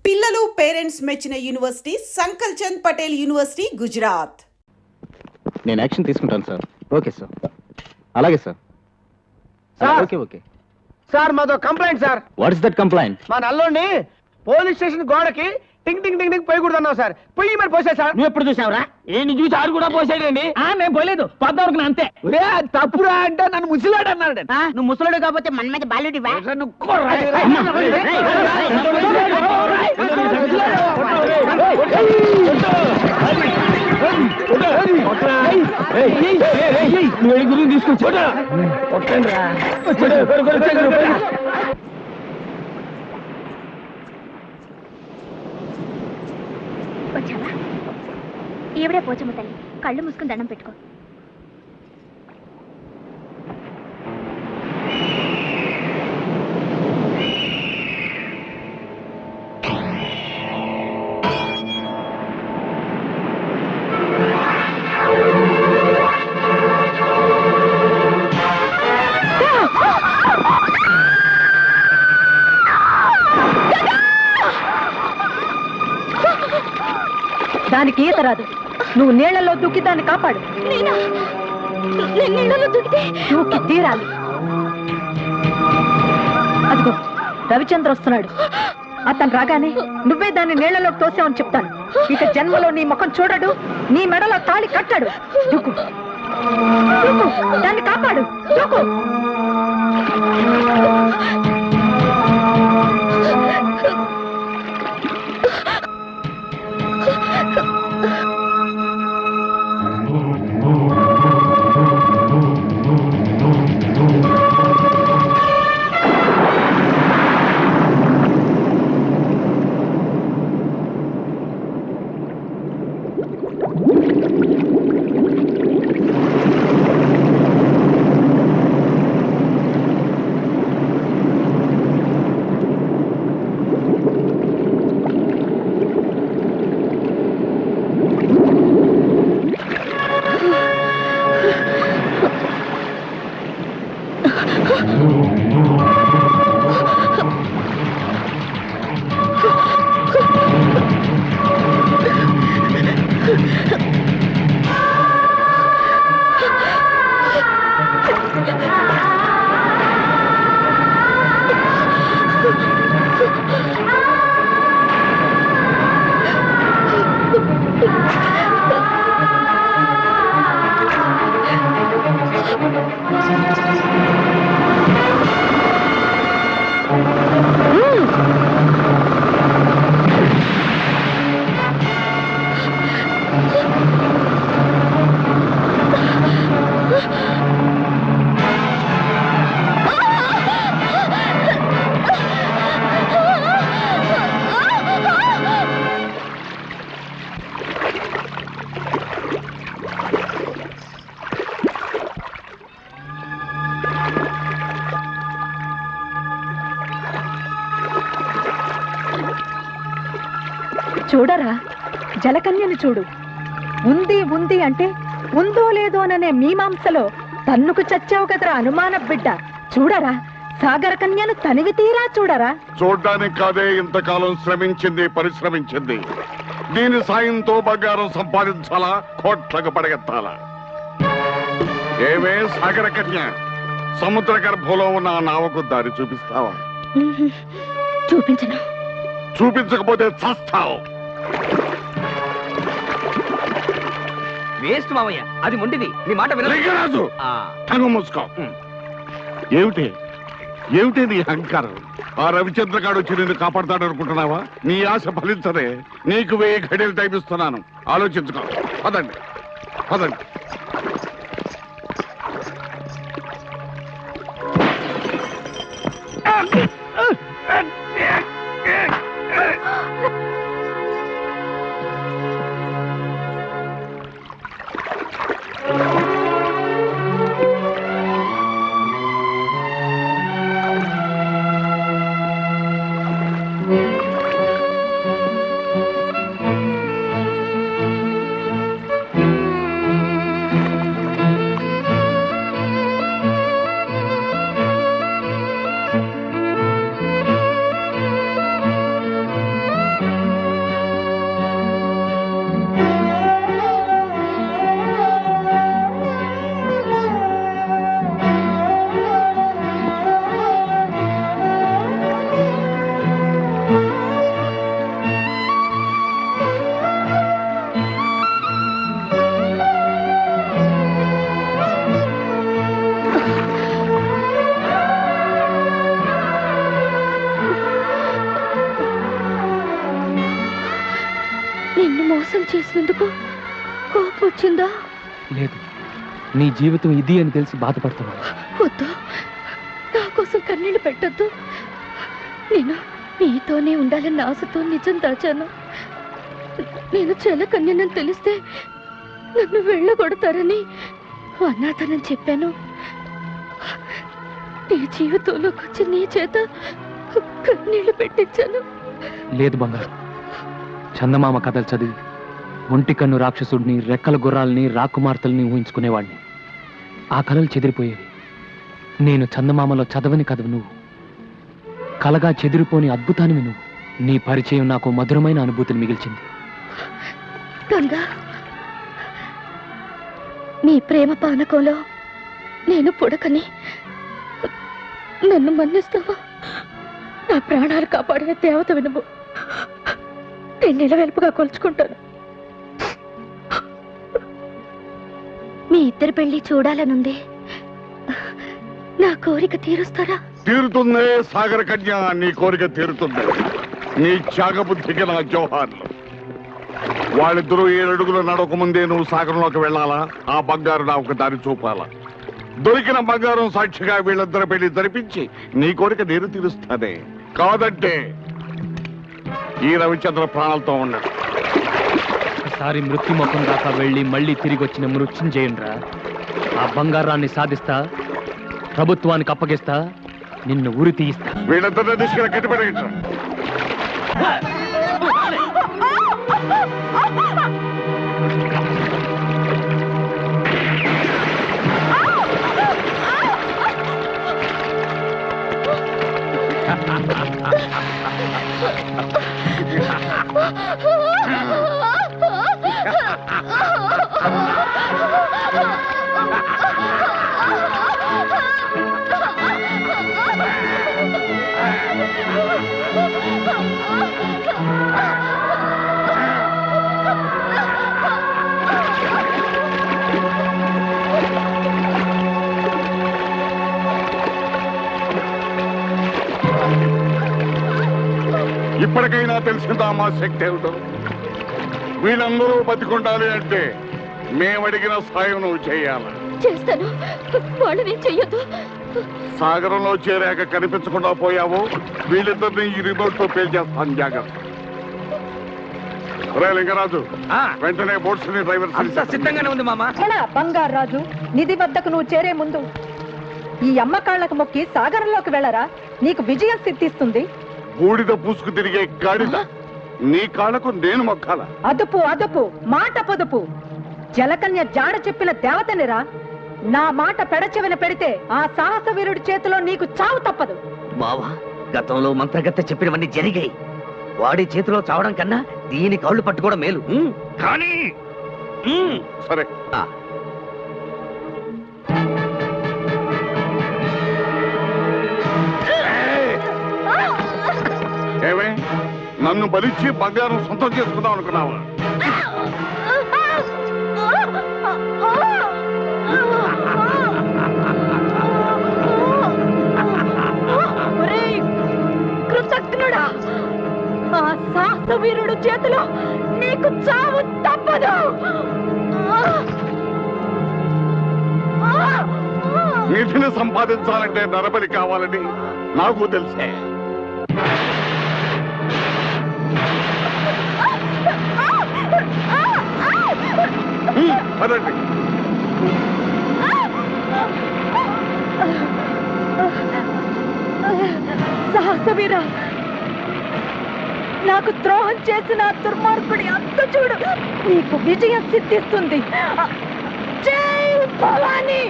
పిల్లలు పేరెంట్స్ మెచ్చిన university సంకల్ Chand Patel university Gujarat. నేను యాక్షన్ తీసుకుంటాను సార్. ఓకే సార్, అలాగే సార్. ఓకే ఓకే సార్ మాతో complaint sir. What is that complaint? మా నల్లోని పోలీస్ స్టేషన్ గోడకి టింగ్ టింగ్ టింగ్ టింగ్ పోయకూడదన్నావు సార్. పొయ్యి మరి పోసా సార్. నువ్వు ఎప్పుడు చూసావురా? ఏంటి చూసి ఆడు కూడా పోసాడండి. నేను పోలేదు, పొద్దువరకు అంతే. తప్పురా అంటే నన్ను ముసిలాడు అన్నాడు. నువ్వు ముసలుడు కాకపోతే మన మీద బాలుడివా? గురించి తీసుకొచ్చా. వచ్చావా? ఈవిడే పోచమ్మ తల్లి. కళ్ళు మూసుకుని దండం పెట్టుకో. దానికి ఈత రాదు. నువ్వు నీళ్లలో దూకి దాన్ని కాపాడు. దూకి తీరాలి. అదిగో రవిచంద్ర వస్తున్నాడు. అతను రాగానే నువ్వే దాన్ని నీళ్లలోకి తోసావని చెప్తాను. ఇక జన్మలో నీ ముఖం చూడడు, నీ మెడలో తాళి కట్టాడు. దూకు దూకు, దాన్ని కాపాడు. దూకు. చూడరా, జలకన్యను చూడు. ఉంది ఉంది అంటే ఉందో లేదో అనే మీమాంసలో తన్నుకు చచ్చావు కదరా అనుమాన బిడ్డ. చూడరా, సాగర కన్యను తనివి తీరా చూడరా. చూడ్డానికి కాదే ఇంతకాలం శ్రమించింది, పరిశ్రమించింది. దీని సాయంతో బంగారం సంపాదించాలా, కోట్లకు పడగెత్తాలా? ఏవే సాగర కన్య, సముద్ర గర్భంలో ఉన్న ఆ నావకు దారి చూపిస్తావా? చూపించను. చూపించకపోతే చస్తావు. వేస్ట్ మావయ్య, అది మొండిది. నీ మాట లింగరాజు, తంగు మూసుకో. ఏమిటి ఏమిటి నీ అహంకారం? ఆ రవిచంద్రగాడు వచ్చి నిన్ను కాపాడతాడు అనుకుంటున్నావా? నీ ఆశ ఫలించదే. నీకు 1000 ఘడియలు టైం ఇస్తున్నాను, ఆలోచించుకో. పదండి పదండి. మోసం చేసినందుకు కోపం వచ్చిందా? లేదు, నీ జీవితం ఇది అని తెలిసి బాధపడుతున్నా. వద్దు, నా కోసం కన్నీళ్ళు పెట్టద్దు. నేను నీతోనే ఉండాలన్న ఆశతో నిజం దాచాను. నేను చెలకన్యనని తెలిస్తే నన్ను వెళ్ళగొడతారని అనాథనని చెప్పాను. నీ జీవితంలోకి వచ్చి నీ చేత కన్నీళ్లు పెట్టించాను. లేదు బంగారు, చందమామ కథలు చదివి ఒంటి కన్ను రాక్షసుడిని, రెక్కల గుర్రాలని, రాకుమార్తెల్ని ఊహించుకునేవాడిని. ఆ కళలు చెదిరిపోయేవి. నేను చందమామలో చదవని కథవు నువ్వు, కలగా చెదిరిపోని అద్భుతానివి నువ్వు. నీ పరిచయం నాకు మధురమైన అనుభూతిని మిగిల్చింది. గంగా, నీ ప్రేమ పానకంలో నేను పుడకని నన్ను మన్నిస్తావా? నా ప్రాణాలు కాపాడే దేవతవి నువ్వు. పెన్నెల వెలుపుగా కొలుచుకుంటాను. మీ ఇద్దరి పెళ్లి చూడాలనుంది. నా కోరిక తీరుస్తారా? తీరుతుందే సాగర కన్య, నీ కోరిక తీరుతుంది. నీ త్యాగబుద్ధికి నా జోహార్లు. వాళ్ళిద్దరూ 7 అడుగులు నడక ముందే నువ్వు సాగరంలోకి వెళ్ళాలా? ఆ బంగారు నాకు దారి చూపాలా? దొరికిన బంగారం సాక్షిగా వీళ్ళిద్దరి పెళ్లి జరిపించి నీ కోరిక నేను తీరుస్తానే. కాదంటే ఈ రవిచంద్ర ప్రాణాలతో ఉన్నాడు. ఒకసారి మృత్యుముఖం దాకా వెళ్ళి మళ్ళీ తిరిగి వచ్చిన మృత్యుంజయునిరా. ఆ బంగారాన్ని సాధిస్తా, ప్రభుత్వానికి అప్పగిస్తా, నిన్ను ఉరి తీయిస్తా. వీళ్ళిద్దరిని తీసుకుని కట్టిపెట్టండి. ఇప్పటికైనా తెలిసిందా మా శక్తి ఏమిటో? వీళ్ళందరూ బతికుండాలి అంటే మేమడిగిన సాయం నువ్వు చేయాలి. చేస్తాను. వాళ్ళని చెయ్యొద్దు. సాగరంలో చేరాక కనిపించకుండా పోయావు, వీళ్ళిద్దరిని ఈ రిమోట్ తో పేల్చేస్తాను. జాగ్రత్త. రే లింగరాజు, వెంటనే బోట్స్ ని డ్రైవర్ సిద్ధంగానే ఉంది మామ. బంగారు రాజు, నిధి వద్దకు నువ్వు చేరే ముందు ఈ అమ్మకాళ్లకు మొక్కి సాగరంలోకి వెళ్ళరా. నీకు విజయం సిద్ధిస్తుంది. బూడిద పూసుకు తిరిగే గాడిద నీ కాళ్ళకు నేను మొక్కాల? అదుపు అదుపు, మాట పొదుపు. జలకన్య జాడ చెప్పిన దేవతనిరా. నా మాట పెడచెవిన పెడితే ఆ సాహస వీరుడి చేతిలో నీకు చావు తప్పదు. బావా, గతంలో మంత్రగత్తె చెప్పినవన్నీ జరిగాయి. వాడి చేతిలో చావడం కన్నా దీని కాళ్ళు పట్టుకోవడం మేలు. కానీ సరే. ఏమే, నన్ను బలిచ్చి బంగారం సొంతం చేసుకుందాం అనుకున్నావా? కృతజ్ఞుడా, ఆ సాహస వీరుడు చేతిలో నీకు చావు తప్పదు. నిధిని సంపాదించాలంటే నరబలి కావాలని నాకు తెలిసే. పదండి. సాహసవీరా, నాకు ద్రోహం చేసిన దుర్మార్గుడి అంత చూడు. నీకు విజయం సిద్ధిస్తుంది. జై భవానీ.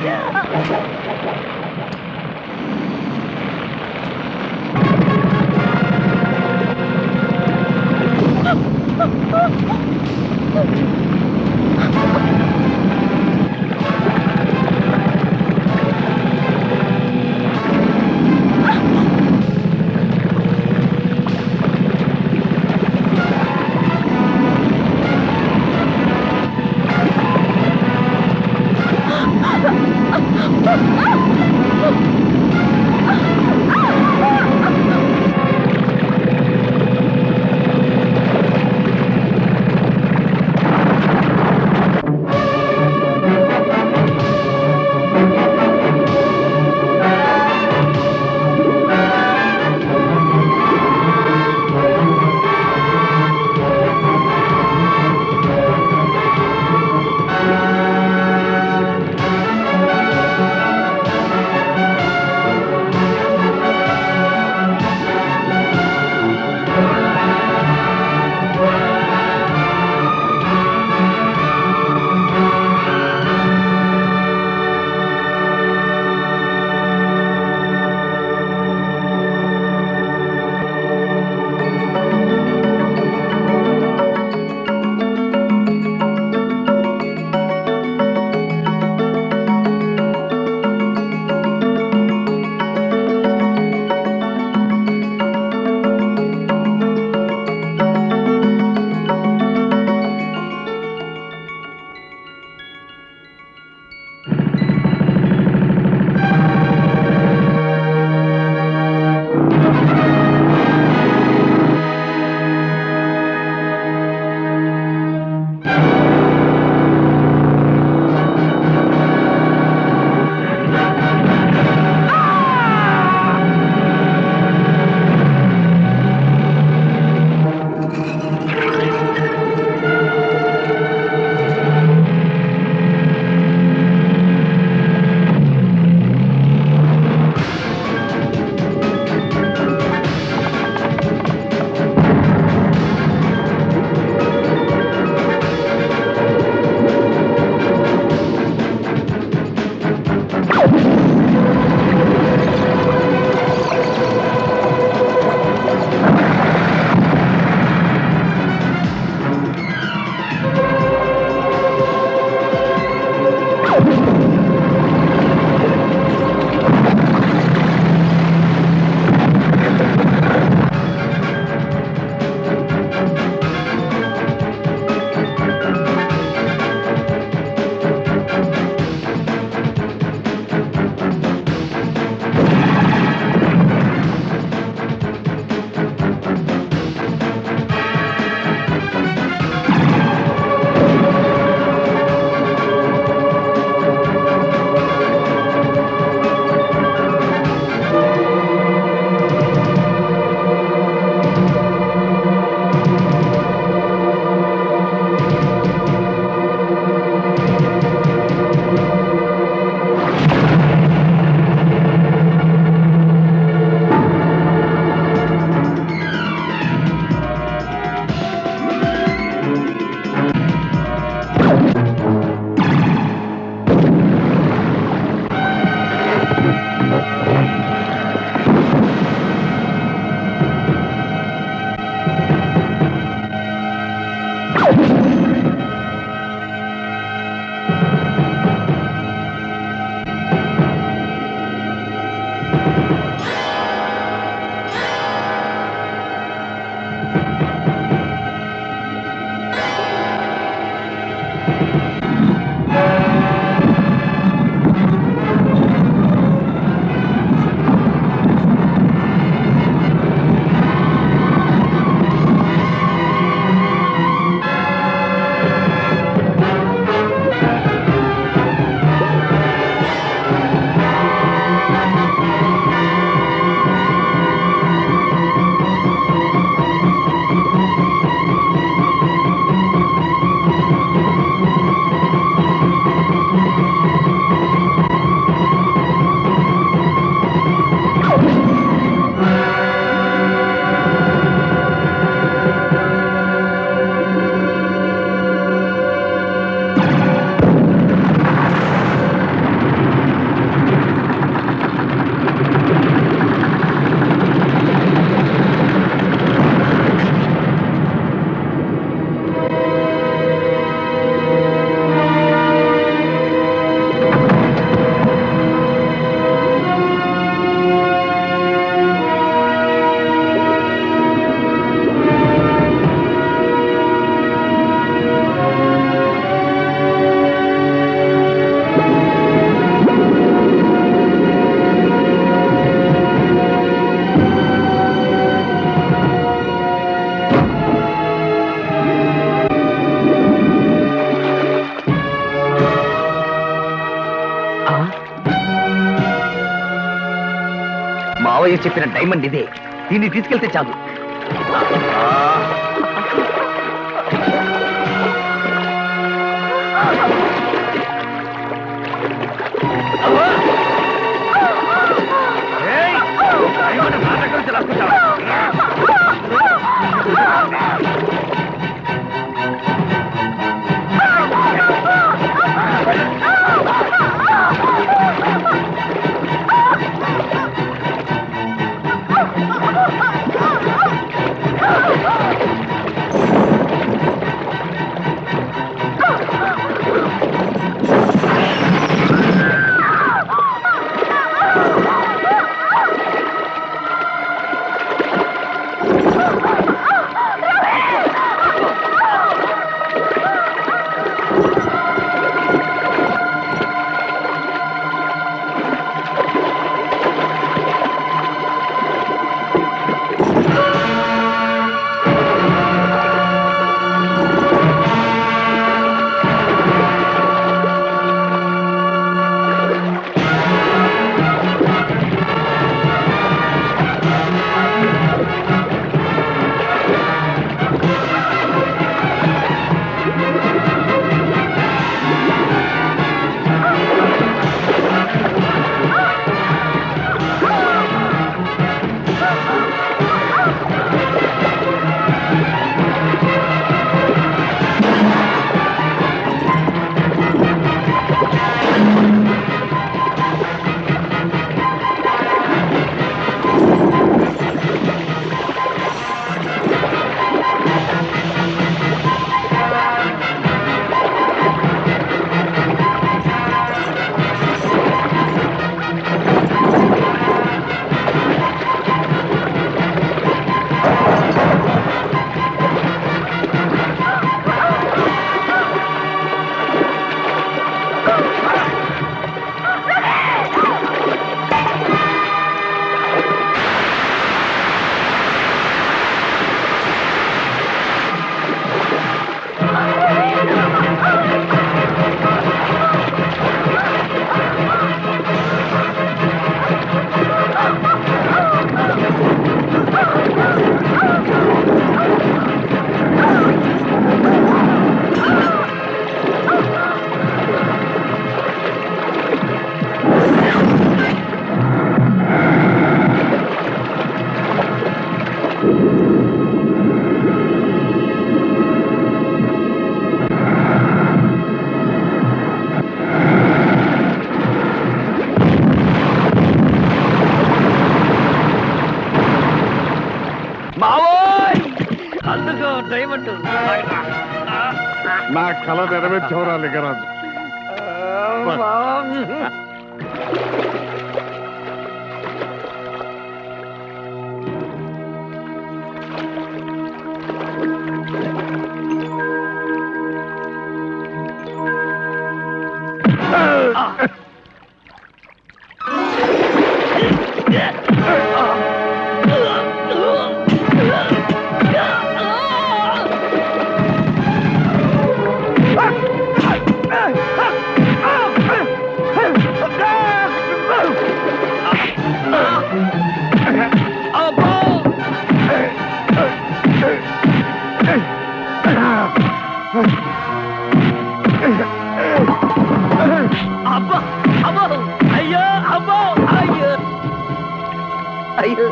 అన్నయ్య చెప్పిన డైమండ్ ఇదే. దీన్ని తీసుకెళ్తే చాలు. ఏయ్! డైమండ్ నా దగ్గర నుంచి లాక్కుంటావా? డైమండ్ నా కళ నెరవేర్చవరా లింగరాజు. అబ్బా అబ్బో అయ్యో అబ్బో అయ్యో అయ్యో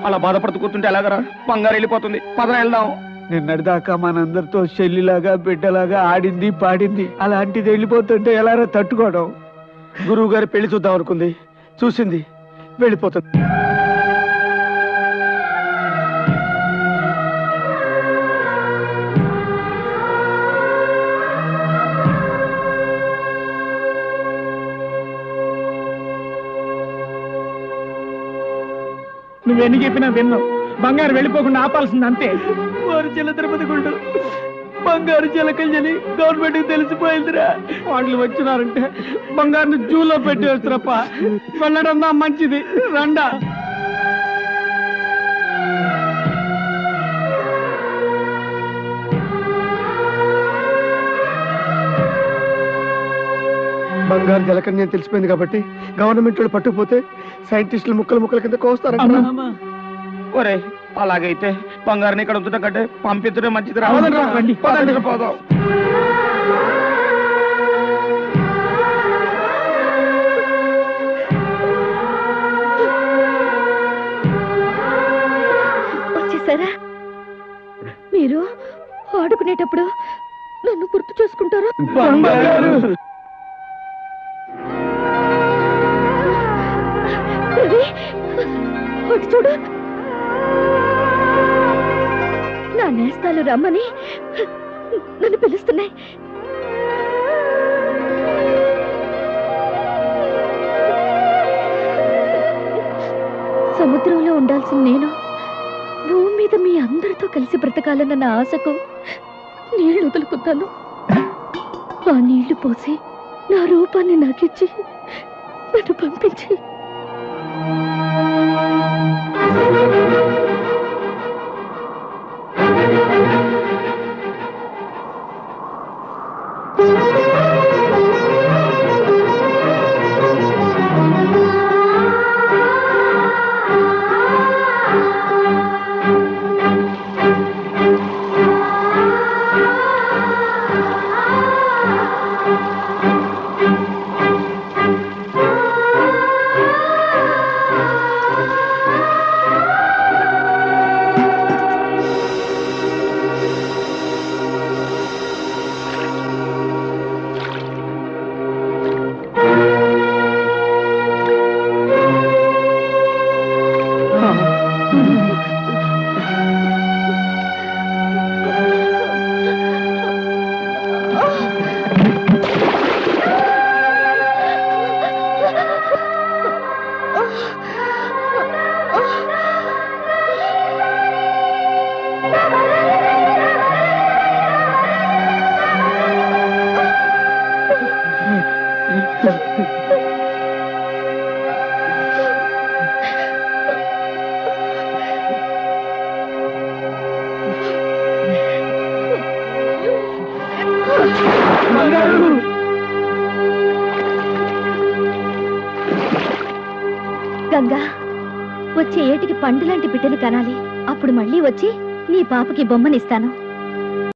అలా బాధపడుతూ కూర్చుంటే ఎలాగరా? బంగారు వెళ్ళిపోతుంది. పదన వెళ్దాం. నిన్నటిదాకా మనందరితో చెల్లిలాగా బిడ్డలాగా ఆడింది పాడింది, అలాంటిది వెళ్ళిపోతుంటే ఎలారా తట్టుకోవడం? గురువు గారి పెళ్లి చూద్దాం అనుకుంది, చూసింది, వెళ్ళిపోతుంది. నువ్వెన్ని చెప్పినా విన్నావు. బంగారు వెళ్ళిపోకుండా ఆపాల్సింది అంతే. వారు చిల్ల తిరుపతి గుండు మా బంగారు చిలకల్ని గవర్నమెంట్ తెలిసిపోయిందిరా. వాళ్ళు వచ్చినారంటే బంగారుని జూలో పెట్టేస్తారప్ప. వెళ్ళడం మంచిది, రండా. బంగారు జలకన్య తెలిసిపోయింది కాబట్టి గవర్నమెంట్ వాళ్ళు పట్టుకుపోతే సైంటిస్టులు ముక్కల కింద కోస్తారంట. ఒరే అలాగైతే బంగారుని ఇక్కడ ఉంచడం కంటే పంపించడం మంచిది. పదండి, పోదాం. వచ్చేసారా? మీరు ఆడుకునేటప్పుడు నన్ను గుర్తు చేసుకుంటారా? రవి, అటు చూడు, నా నేస్తాలు రమ్మని నన్ను పిలుస్తున్నాయి. సముద్రంలో ఉండాల్సిన నేను భూమి మీద మీ అందరితో కలిసి బ్రతకాలన్న నా ఆశకు నీళ్లు వదులుకున్నాను. ఆ నీళ్లు పోసి నా రూపాన్ని నాకిచ్చి నన్ను పంపించి గంగా, వచ్చే ఏటికి పండు లాంటి బిడ్డని కనాలి. అప్పుడు మళ్ళీ వచ్చి నీ పాపకి బొమ్మనిస్తాను.